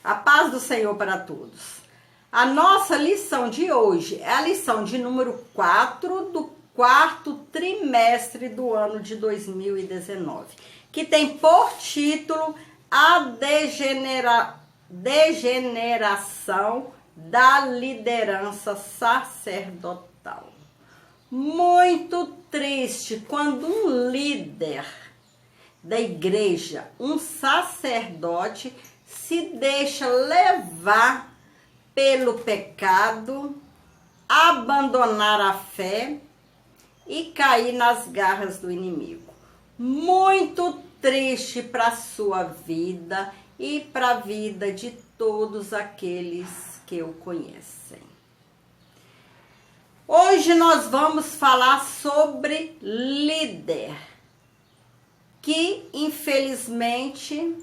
A paz do Senhor para todos. A nossa lição de hoje é a lição de número 4 do quarto trimestre do ano de 2019, que tem por título a degeneração da liderança sacerdotal. Muito triste quando um líder da igreja, um sacerdote, se deixa levar pelo pecado, abandonar a fé e cair nas garras do inimigo. Muito triste para a sua vida e para a vida de todos aqueles que o conhecem. Hoje nós vamos falar sobre líder que infelizmente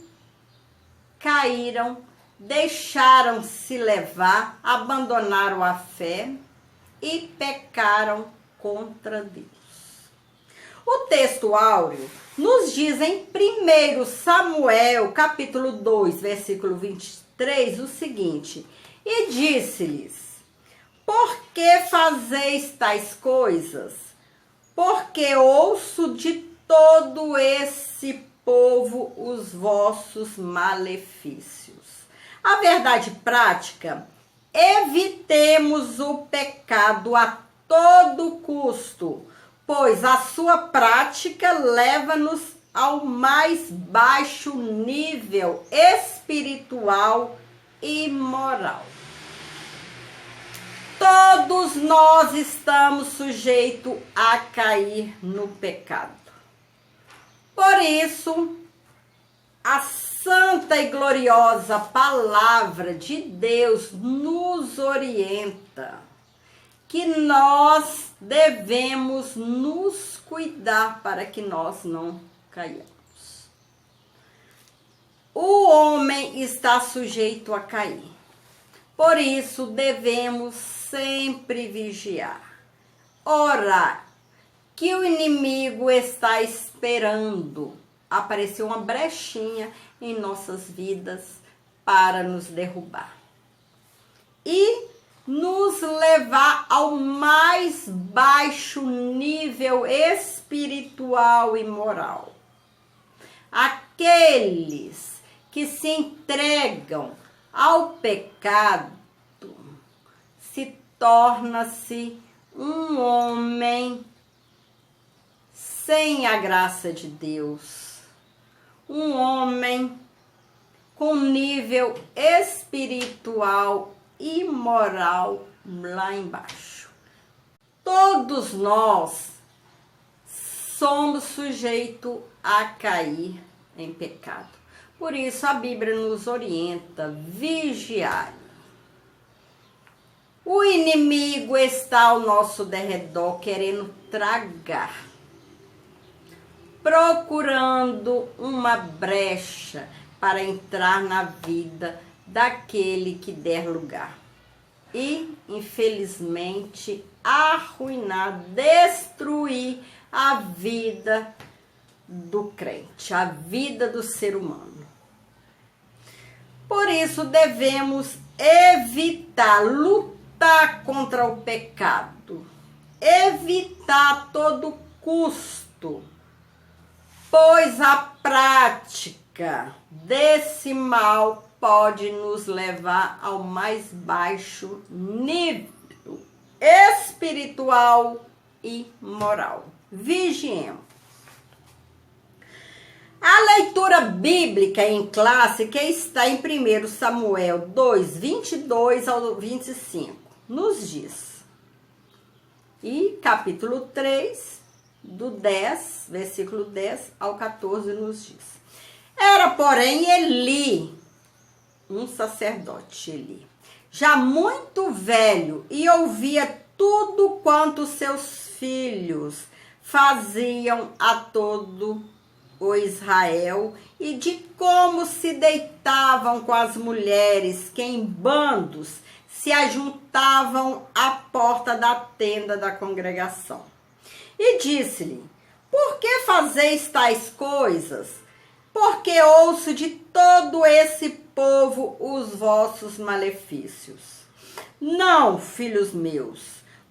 caíram, deixaram-se levar, abandonaram a fé e pecaram contra Deus. O texto áureo nos diz em 1 Samuel, capítulo 2, versículo 23, o seguinte: E disse-lhes: Por que fazeis tais coisas? Porque ouço de todo esse povo os vossos malefícios. A verdade prática: evitemos o pecado a todo custo, pois a sua prática leva-nos ao mais baixo nível espiritual e moral. Todos nós estamos sujeitos a cair no pecado. Por isso, a santa e gloriosa palavra de Deus nos orienta que nós devemos nos cuidar para que nós não caiamos. O homem está sujeito a cair. Por isso, devemos sempre vigiar, orar, que o inimigo está esperando aparecer uma brechinha em nossas vidas para nos derrubar e nos levar ao mais baixo nível espiritual e moral. Aqueles que se entregam ao pecado se torna-se um homem sem a graça de Deus, um homem com nível espiritual e moral lá embaixo. Todos nós somos sujeitos a cair em pecado. Por isso a Bíblia nos orienta: vigiar. O inimigo está ao nosso derredor querendo tragar, procurando uma brecha para entrar na vida daquele que der lugar e, infelizmente, arruinar, destruir a vida do crente, a vida do ser humano. Por isso devemos evitar, lutar contra o pecado, evitar a todo custo, pois a prática desse mal pode nos levar ao mais baixo nível espiritual e moral. Vigiemos. A leitura bíblica em classe que está em 1 Samuel 2, 22 ao 25, nos diz. E capítulo 3, do 10, versículo 10 ao 14, nos diz. Era, porém, Eli, um sacerdote, Eli, já muito velho, e ouvia tudo quanto seus filhos faziam a todo o Israel, e de como se deitavam com as mulheres que em bandos se ajuntavam à porta da tenda da congregação. E disse-lhe: Por que fazeis tais coisas? porque ouço de todo esse povo os vossos malefícios. Não, filhos meus,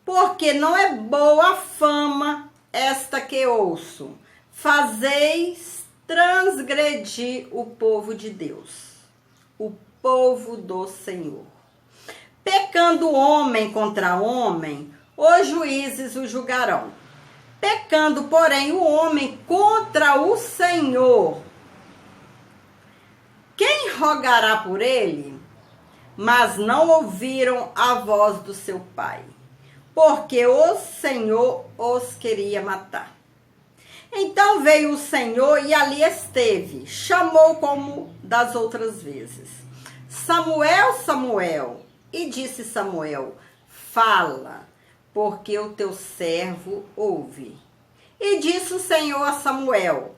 porque não é boa a fama esta que ouço. Fazeis transgredir o povo de Deus, o povo do Senhor. Pecando homem contra homem, os juízes o julgarão. Pecando, porém, o homem contra o Senhor, quem rogará por ele? Mas não ouviram a voz do seu pai, porque o Senhor os queria matar. Então veio o Senhor e ali esteve, chamou como das outras vezes: Samuel, Samuel. E disse Samuel: fala, porque o teu servo ouve. E disse o Senhor a Samuel: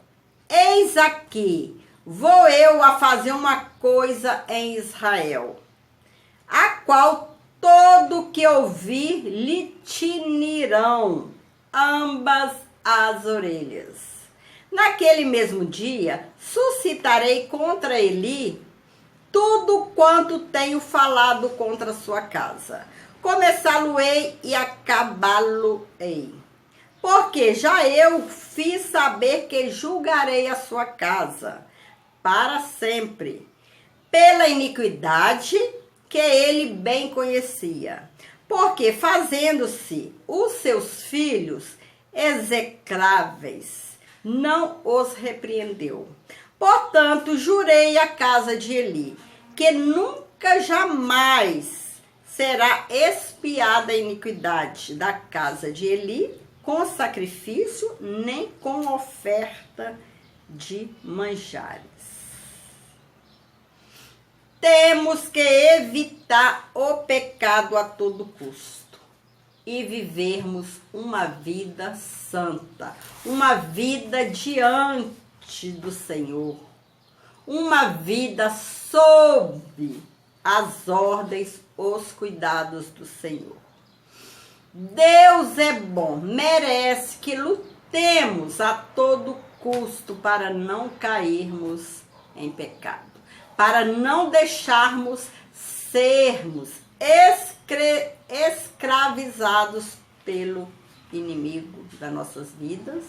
eis aqui, vou eu a fazer uma coisa em Israel, a qual todo que ouvir lhe tinirão ambas as orelhas. Naquele mesmo dia, suscitarei contra Eli tudo quanto tenho falado contra a sua casa. Começá-lo-ei e acabá-lo-ei. Porque já eu fiz saber que julgarei a sua casa para sempre, pela iniquidade que ele bem conhecia. Porque fazendo-se os seus filhos execráveis, não os repreendeu. Portanto, jurei à casa de Eli, que nunca jamais será expiada a iniquidade da casa de Eli com sacrifício, nem com oferta de manjares. Temos que evitar o pecado a todo custo e vivermos uma vida santa, uma vida diante do Senhor, uma vida sob as ordens, os cuidados do Senhor. Deus é bom, merece que lutemos a todo custo para não cairmos em pecado, para não deixarmos sermos escravizados pelo inimigo das nossas vidas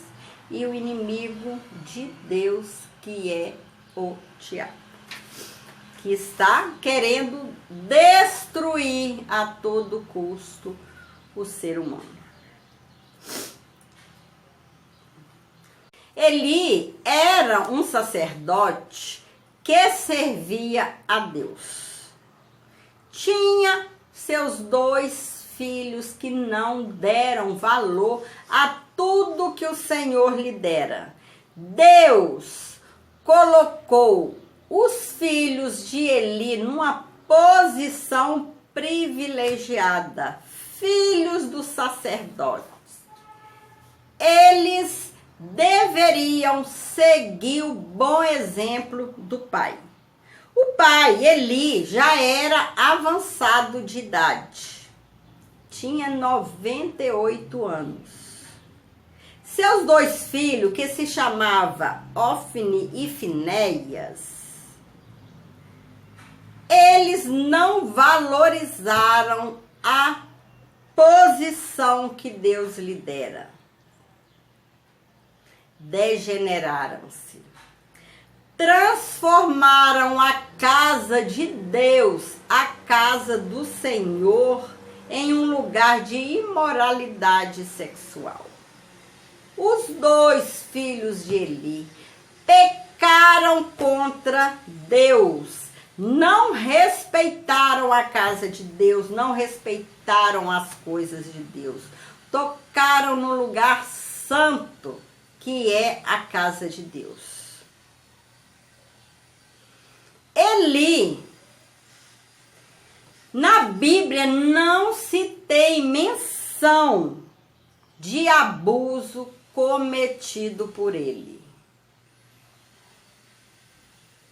e o inimigo de Deus, que é o diabo, que está querendo destruir a todo custo o ser humano. Eli era um sacerdote que servia a Deus. Tinha seus 2 filhos que não deram valor a tudo que o Senhor lhe dera. Deus colocou os filhos de Eli numa posição privilegiada, filhos dos sacerdotes. Eles deveriam seguir o bom exemplo do pai. O pai, Eli, já era avançado de idade. Tinha 98 anos. Seus 2 filhos, que se chamavam Ofni e Finéias, eles não valorizaram a posição que Deus lhe dera. Degeneraram-se. Transformaram a casa de Deus, a casa do Senhor, em um lugar de imoralidade sexual. Os 2 filhos de Eli pecaram contra Deus, não respeitaram a casa de Deus, não respeitaram as coisas de Deus, tocaram no lugar santo, que é a casa de Deus. Eli, na Bíblia não se tem menção de abuso cometido por ele.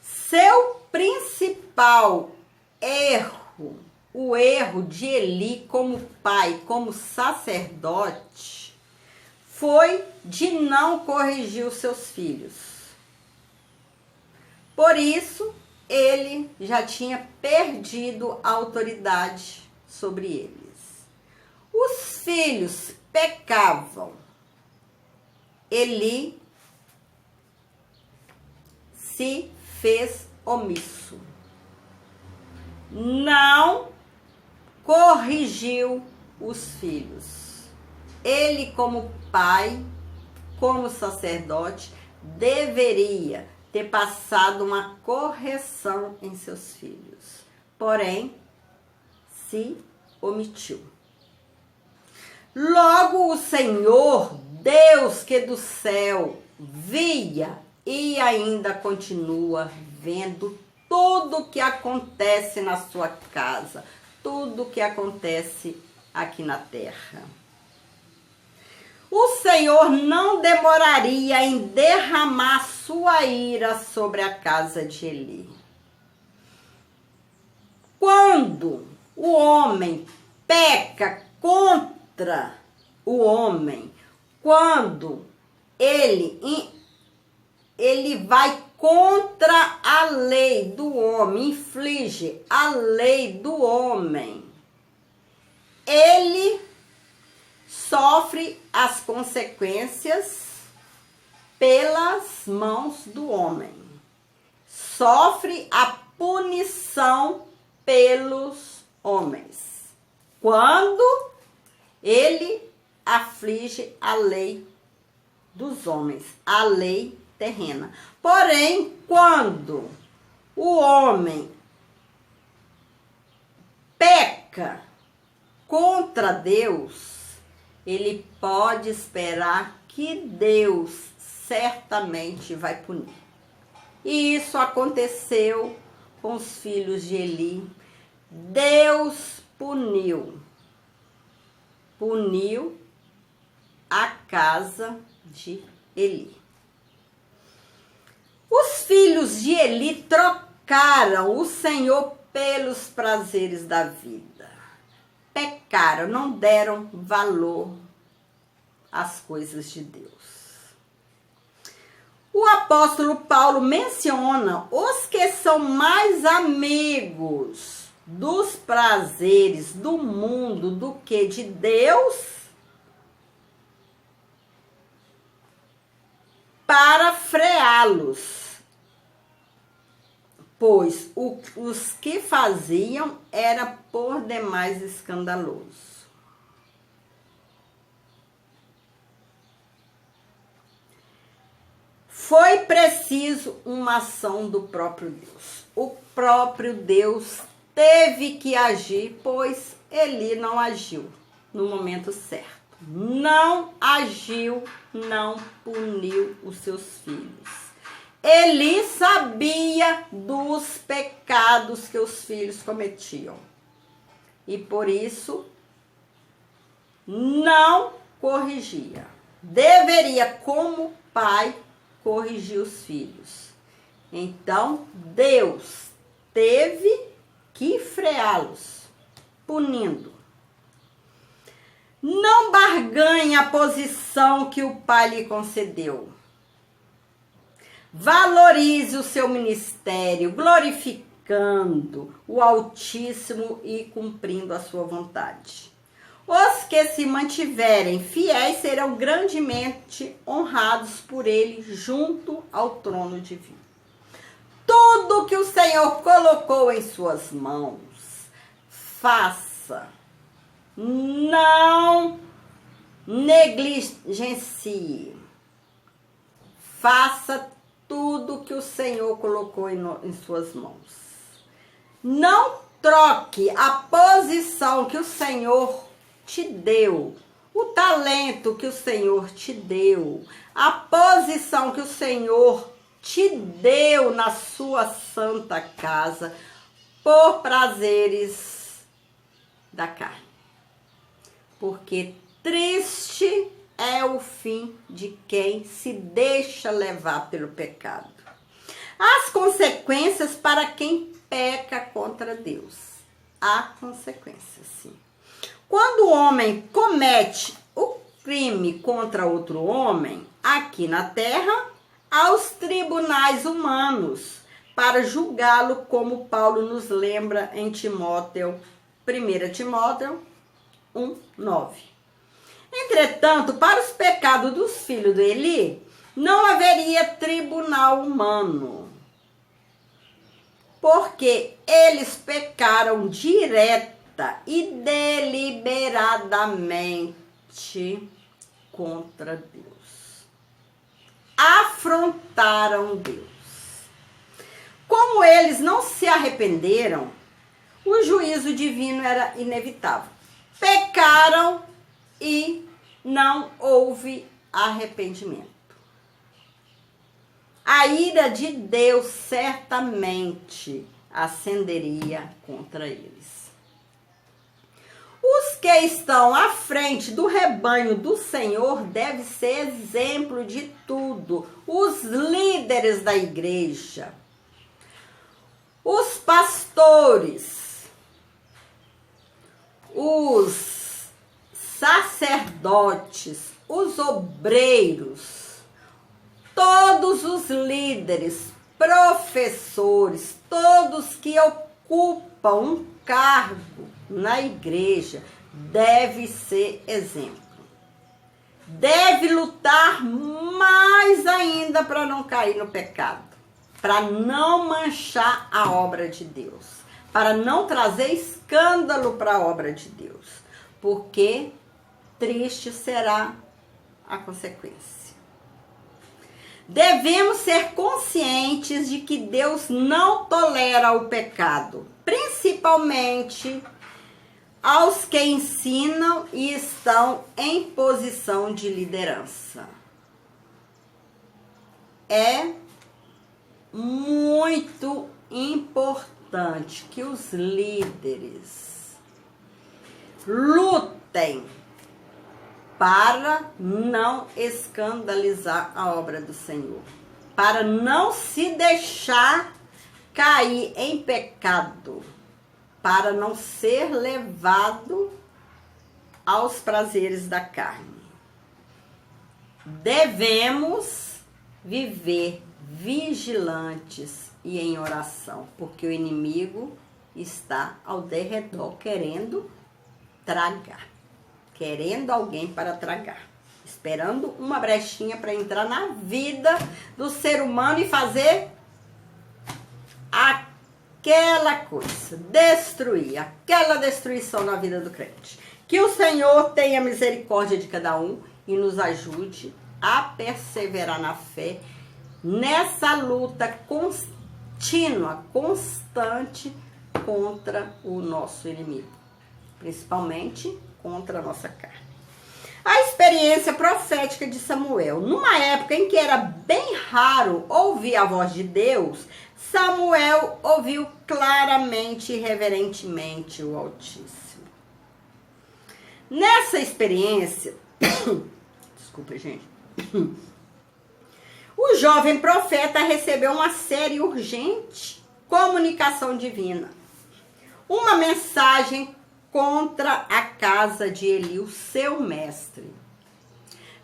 Seu principal erro, o erro de Eli como pai, como sacerdote, foi de não corrigir os seus filhos. Por isso, ele já tinha perdido a autoridade sobre eles. Os filhos pecavam. Eli se fez omisso. Não corrigiu os filhos. Ele, como pai, como sacerdote, deveria ter passado uma correção em seus filhos. Porém, se omitiu. Logo o Senhor, Deus que do céu via e ainda continua vendo tudo que acontece na sua casa, tudo que acontece aqui na terra. O Senhor não demoraria em derramar sua ira sobre a casa de Eli. Quando o homem peca contra o homem, quando ele vai contra a lei do homem, inflige a lei do homem, ele sofre as consequências pelas mãos do homem. Sofre a punição pelos homens. Quando ele aflige a lei dos homens, a lei terrena. Porém, quando o homem peca contra Deus, ele pode esperar que Deus certamente vai punir. E isso aconteceu com os filhos de Eli. Deus puniu a casa de Eli. Os filhos de Eli trocaram o Senhor pelos prazeres da vida. Pecaram, não deram valor às coisas de Deus. O apóstolo Paulo menciona os que são mais amigos dos prazeres do mundo do que de Deus, para freá-los, pois os que faziam era por demais escandaloso. Foi preciso uma ação do próprio Deus. O próprio Deus teve que agir, pois Eli não agiu no momento certo. Não agiu, não puniu os seus filhos. Eli sabia dos pecados que os filhos cometiam. E por isso, não corrigia. Deveria, como pai, corrigir os filhos. Então, Deus teve que freá-los, punindo. Não barganhe a posição que o pai lhe concedeu. Valorize o seu ministério, glorificando o Altíssimo e cumprindo a sua vontade. Os que se mantiverem fiéis serão grandemente honrados por ele junto ao trono divino. Tudo que o Senhor colocou em suas mãos, faça. Não negligencie. Faça tudo que o Senhor colocou em suas mãos. Não troque a posição que o Senhor te deu, o talento que o Senhor te deu, a posição que o Senhor te deu na sua santa casa, por prazeres da carne. Porque triste é o fim de quem se deixa levar pelo pecado. As consequências para quem peca contra Deus. Há consequências, sim. Quando o homem comete o crime contra outro homem, aqui na terra, aos tribunais humanos, para julgá-lo, como Paulo nos lembra em Timóteo, 1 Timóteo 1:9. Entretanto, para os pecados dos filhos de Eli, não haveria tribunal humano, porque eles pecaram direta e deliberadamente contra Deus. Afrontaram Deus. Como eles não se arrependeram, o juízo divino era inevitável. Pecaram e não houve arrependimento. A ira de Deus certamente ascenderia contra eles. Os que estão à frente do rebanho do Senhor devem ser exemplo de tudo. Os líderes da igreja, os pastores, os sacerdotes, os obreiros, todos os líderes, professores, todos que ocupam um cargo na igreja, deve ser exemplo. Deve lutar mais ainda para não cair no pecado, para não manchar a obra de Deus, para não trazer escândalo para a obra de Deus, porque triste será a consequência. Devemos ser conscientes de que Deus não tolera o pecado, principalmente aos que ensinam e estão em posição de liderança. É muito importante que os líderes lutem para não escandalizar a obra do Senhor, para não se deixar cair em pecado, para não ser levado aos prazeres da carne. Devemos viver vigilantes e em oração, porque o inimigo está ao derredor querendo tragar. Querendo alguém para tragar, esperando uma brechinha para entrar na vida do ser humano e fazer aquela coisa, destruir, aquela destruição na vida do crente. Que o Senhor tenha misericórdia de cada um e nos ajude a perseverar na fé, nessa luta contínua, constante contra o nosso inimigo, principalmente contra a nossa carne. A experiência profética de Samuel. Numa época em que era bem raro ouvir a voz de Deus, Samuel ouviu claramente e reverentemente o Altíssimo. Nessa experiência, desculpa, gente, o jovem profeta recebeu uma séria e urgente comunicação divina. Uma mensagem contra a casa de Eli, o seu mestre.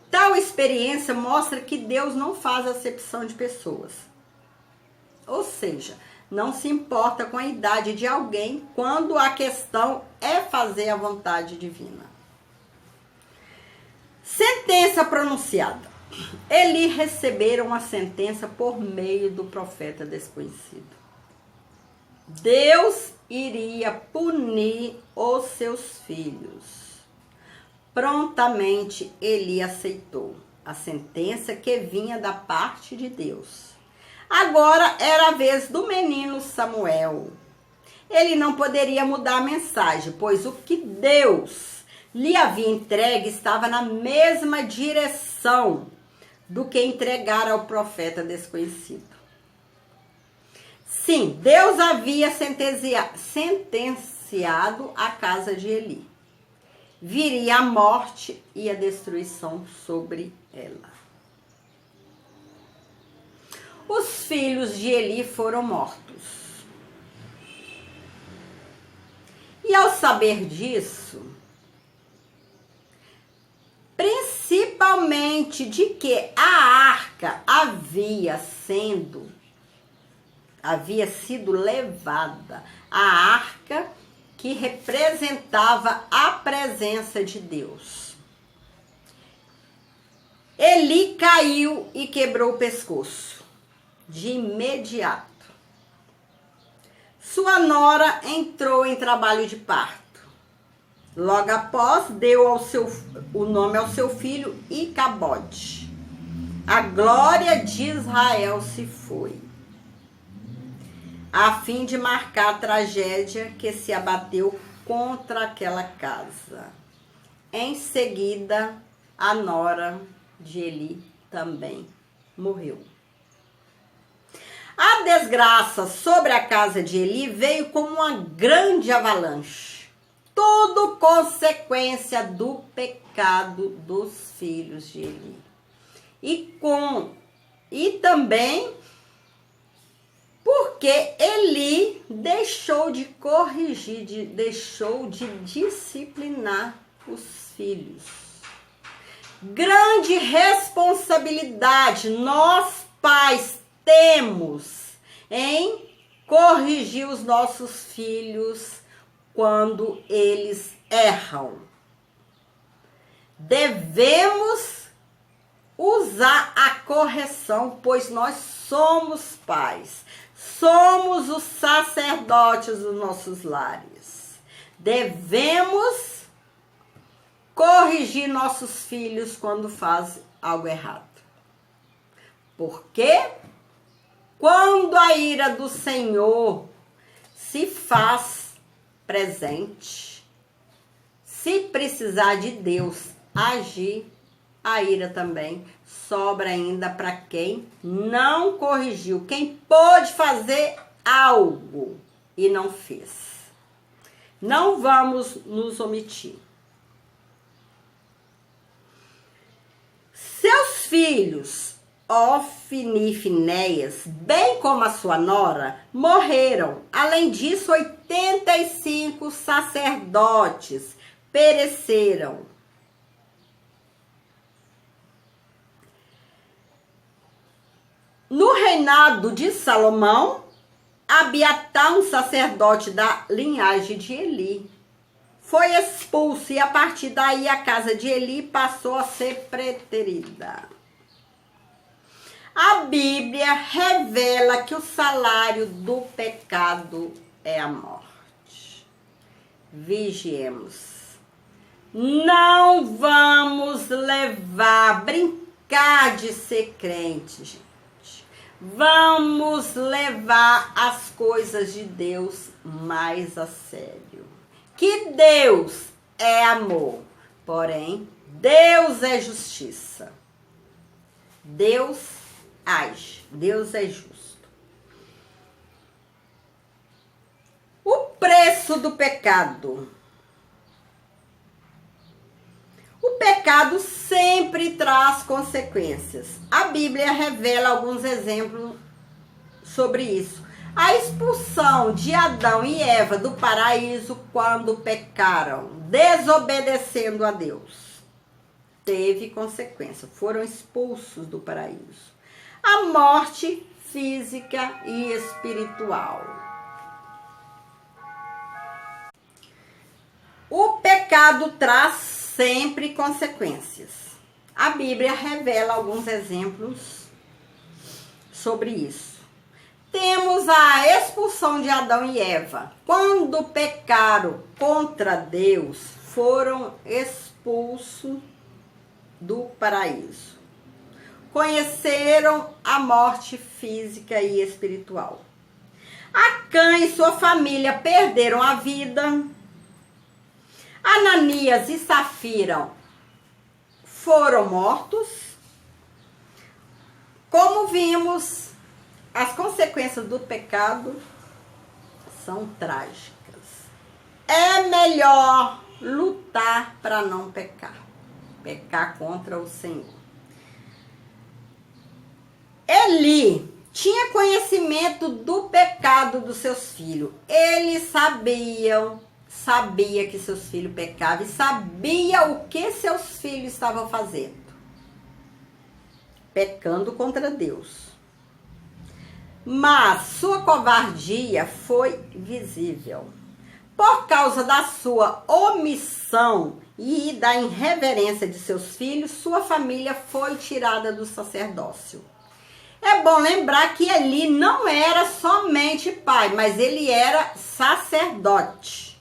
Tal experiência mostra que Deus não faz acepção de pessoas. Ou seja, não se importa com a idade de alguém quando a questão é fazer a vontade divina. Sentença pronunciada. Eli receberam uma sentença por meio do profeta desconhecido. Deus iria punir os seus filhos. Prontamente Eli aceitou a sentença que vinha da parte de Deus. Agora era a vez do menino Samuel. Ele não poderia mudar a mensagem, pois o que Deus lhe havia entregue estava na mesma direção do que entregar ao profeta desconhecido. Sim, Deus havia sentenciado a casa de Eli. Viria a morte e a destruição sobre ela. Os filhos de Eli foram mortos. E ao saber disso, principalmente de que a arca havia sendo havia sido levada a arca que representava a presença de Deus. Eli caiu e quebrou o pescoço de imediato. Sua nora entrou em trabalho de parto. Logo após, deu o nome ao seu filho Icabode. A glória de Israel se foi, a fim de marcar a tragédia que se abateu contra aquela casa. Em seguida, a nora de Eli também morreu. A desgraça sobre a casa de Eli veio como uma grande avalanche. Tudo consequência do pecado dos filhos de Eli. E também porque Eli deixou de corrigir, deixou de disciplinar os filhos. Grande responsabilidade nós pais temos em corrigir os nossos filhos quando eles erram. Devemos usar a correção, pois nós somos pais, somos os sacerdotes dos nossos lares. Devemos corrigir nossos filhos quando fazem algo errado. Porque quando a ira do Senhor se faz presente, se precisar de Deus agir, a ira também sobra ainda para quem não corrigiu, quem pôde fazer algo e não fez. Não vamos nos omitir. Seus filhos, Ofni e Finéias, bem como a sua nora, morreram. Além disso, 85 sacerdotes pereceram. No reinado de Salomão, Abiatar, um sacerdote da linhagem de Eli, foi expulso e a partir daí a casa de Eli passou a ser preterida. A Bíblia revela que o salário do pecado é a morte. Vigiemos. Não vamos brincar de ser crente, gente. Vamos levar as coisas de Deus mais a sério. Que Deus é amor, porém Deus é justiça. Deus age, Deus é justo. O preço do pecado. O pecado sempre traz consequências. A Bíblia revela alguns exemplos sobre isso. A expulsão de Adão e Eva do paraíso quando pecaram, desobedecendo a Deus, teve consequência. Foram expulsos do paraíso. A morte física e espiritual. O pecado traz sempre consequências. A Bíblia revela alguns exemplos sobre isso. Temos a expulsão de Adão e Eva. Quando pecaram contra Deus, foram expulsos do paraíso. Conheceram a morte física e espiritual. Acã e sua família perderam a vida. Ananias e Safira foram mortos. Como vimos, as consequências do pecado são trágicas. É melhor lutar para não pecar. Pecar contra o Senhor. Eli tinha conhecimento do pecado dos seus filhos. Ele sabia que seus filhos pecavam e sabia o que seus filhos estavam fazendo. Pecando contra Deus. mas sua covardia foi visível. Por causa da sua omissão e da irreverência de seus filhos, sua família foi tirada do sacerdócio. É bom lembrar que Eli não era somente pai, mas ele era sacerdote,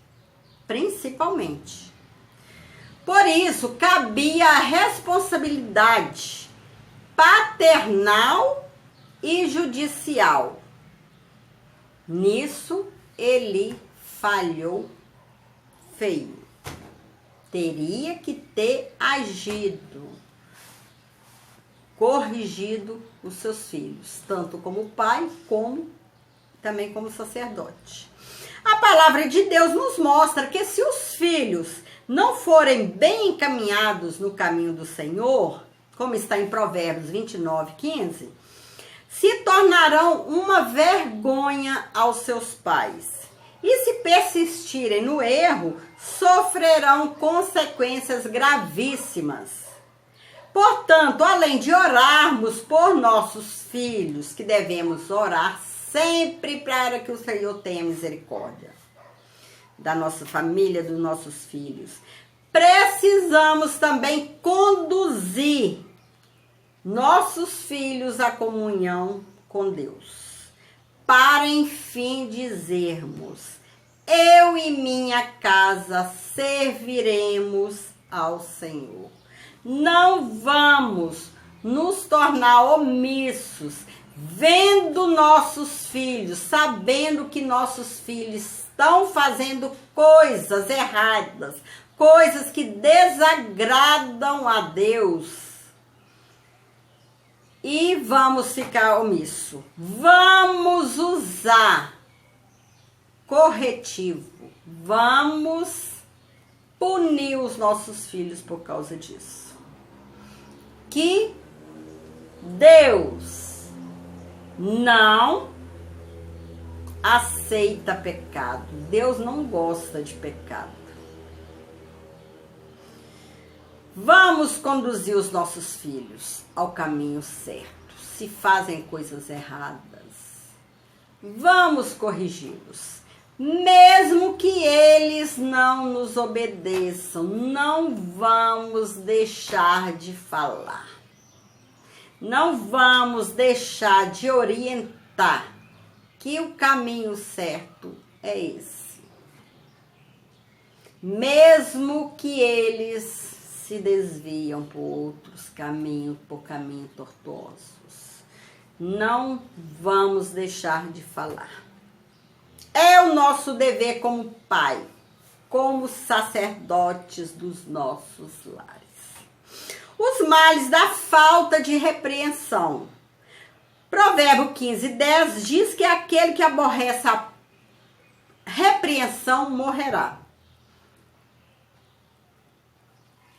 principalmente. Por isso, cabia a responsabilidade paternal e judicial. Nisso, Eli falhou feio. Teria que ter agido, corrigido os seus filhos, tanto como pai, como também como sacerdote. A palavra de Deus nos mostra que se os filhos não forem bem encaminhados no caminho do Senhor, como está em Provérbios 29:15, se tornarão uma vergonha aos seus pais. E se persistirem no erro, sofrerão consequências gravíssimas. Portanto, além de orarmos por nossos filhos, que devemos orar sempre para que o Senhor tenha misericórdia da nossa família, dos nossos filhos, precisamos também conduzir nossos filhos à comunhão com Deus, para enfim dizermos: eu e minha casa serviremos ao Senhor. Não vamos nos tornar omissos, vendo nossos filhos, sabendo que nossos filhos estão fazendo coisas erradas, coisas que desagradam a Deus, e vamos ficar omisso. Vamos usar corretivo, vamos punir os nossos filhos por causa disso. Que Deus não aceita pecado. Deus não gosta de pecado. Vamos conduzir os nossos filhos ao caminho certo. Se fazem coisas erradas, vamos corrigi-los. Mesmo que eles não nos obedeçam, não vamos deixar de falar. Não vamos deixar de orientar que o caminho certo é esse. Mesmo que eles se desviam por outros caminhos, por caminhos tortuosos, não vamos deixar de falar. É o nosso dever como pai, como sacerdotes dos nossos lares. Os males da falta de repreensão. Provérbio 15:10 diz que aquele que aborrece a repreensão morrerá.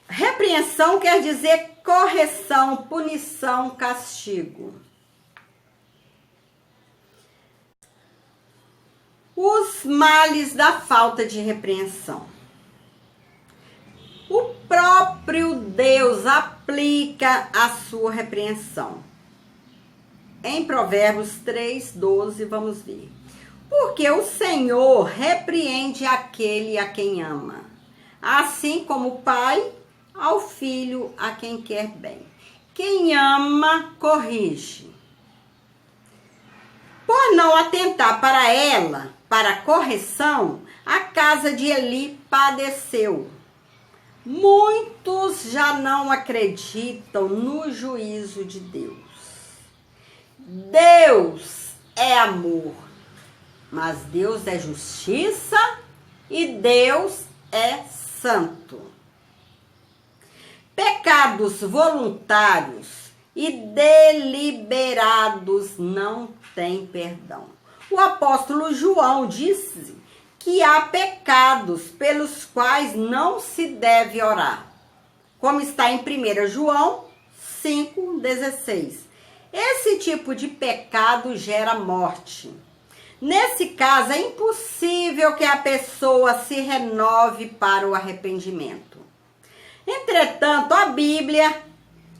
Repreensão quer dizer correção, punição, castigo. Os males da falta de repreensão. O próprio Deus aplica a sua repreensão. Em Provérbios 3:12, vamos ver. Porque o Senhor repreende aquele a quem ama, assim como o pai ao filho a quem quer bem. Quem ama, corrige. Por não atentar para ela, para a correção, a casa de Eli padeceu. Muitos já não acreditam no juízo de Deus. Deus é amor, mas Deus é justiça e Deus é santo. Pecados voluntários e deliberados não têm perdão. O apóstolo João disse que há pecados pelos quais não se deve orar, como está em 1 João 5:16. Esse tipo de pecado gera morte. Nesse caso, é impossível que a pessoa se renove para o arrependimento. Entretanto, a Bíblia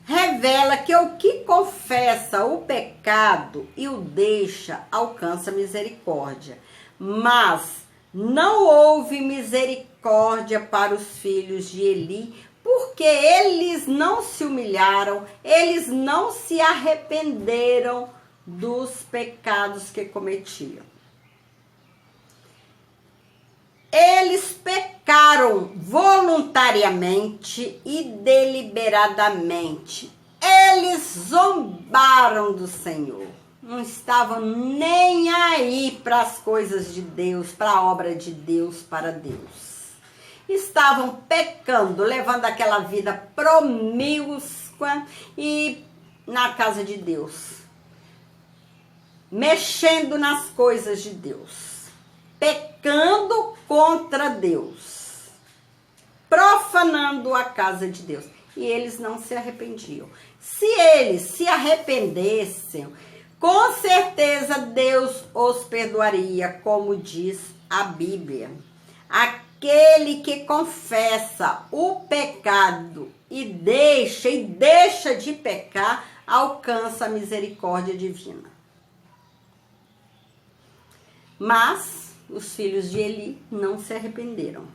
revela que o que confessa o pecado e o deixa alcança misericórdia. Mas não houve misericórdia para os filhos de Eli, porque eles não se humilharam, eles não se arrependeram dos pecados que cometiam. Eles pecaram voluntariamente e deliberadamente. Eles zombaram do Senhor. Não estavam nem aí para as coisas de Deus, para a obra de Deus, para Deus. Estavam pecando, levando aquela vida promíscua e na casa de Deus. Mexendo nas coisas de Deus. Pecando contra Deus. Profanando a casa de Deus. E eles não se arrependiam. Se eles se arrependessem, com certeza Deus os perdoaria, como diz a Bíblia. Aquele que confessa o pecado e deixa de pecar, alcança a misericórdia divina. Mas os filhos de Eli não se arrependeram.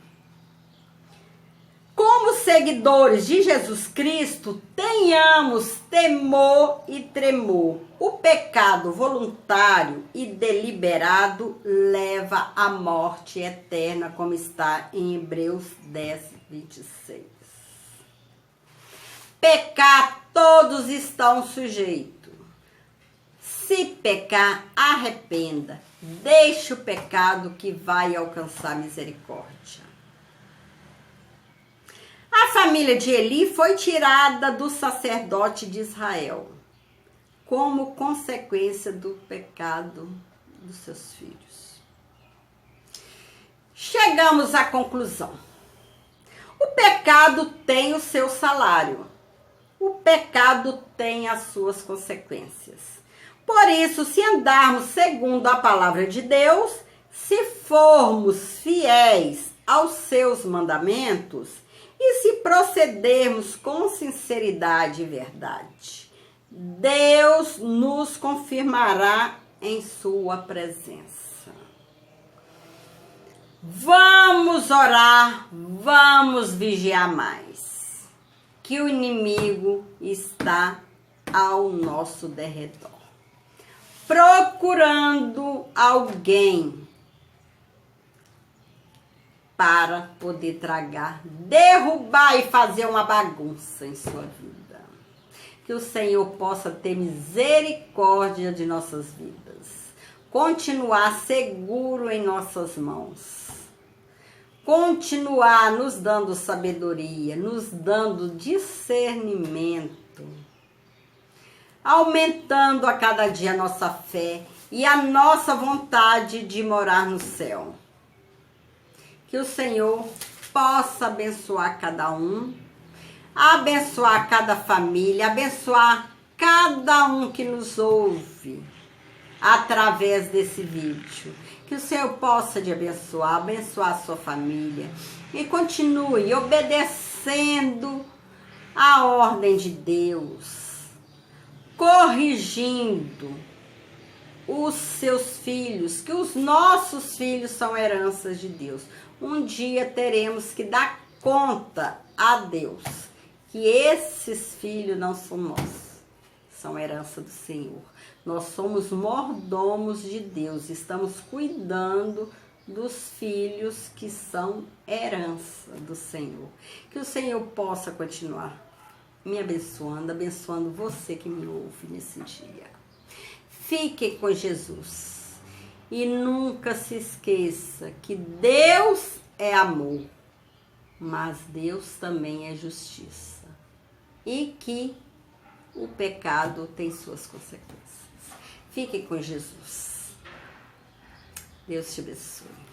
Como seguidores de Jesus Cristo, tenhamos temor e tremor. O pecado voluntário e deliberado leva à morte eterna, como está em Hebreus 10, 26. Pecar, todos estão sujeitos. Se pecar, arrependa. Deixe o pecado que vai alcançar misericórdia. A família de Eli foi tirada do sacerdote de Israel como consequência do pecado dos seus filhos. Chegamos à conclusão. O pecado tem o seu salário. O pecado tem as suas consequências. Por isso, se andarmos segundo a palavra de Deus, se formos fiéis aos seus mandamentos e se procedermos com sinceridade e verdade, Deus nos confirmará em sua presença. Vamos orar, vamos vigiar mais, que o inimigo está ao nosso derredor, procurando alguém para poder tragar, derrubar e fazer uma bagunça em sua vida. Que o Senhor possa ter misericórdia de nossas vidas, continuar seguro em nossas mãos, continuar nos dando sabedoria, nos dando discernimento, aumentando a cada dia a nossa fé e a nossa vontade de morar no céu. Que o Senhor possa abençoar cada um, abençoar cada família, abençoar cada um que nos ouve através desse vídeo. Que o Senhor possa te abençoar a sua família e continue obedecendo a ordem de Deus, corrigindo os seus filhos, que os nossos filhos são heranças de Deus. Um dia teremos que dar conta a Deus que esses filhos não são nossos, são herança do Senhor. Nós somos mordomos de Deus, estamos cuidando dos filhos que são herança do Senhor. Que o Senhor possa continuar me abençoando, abençoando você que me ouve nesse dia. Fique com Jesus. E nunca se esqueça que Deus é amor, mas Deus também é justiça. E que o pecado tem suas consequências. Fique com Jesus. Deus te abençoe.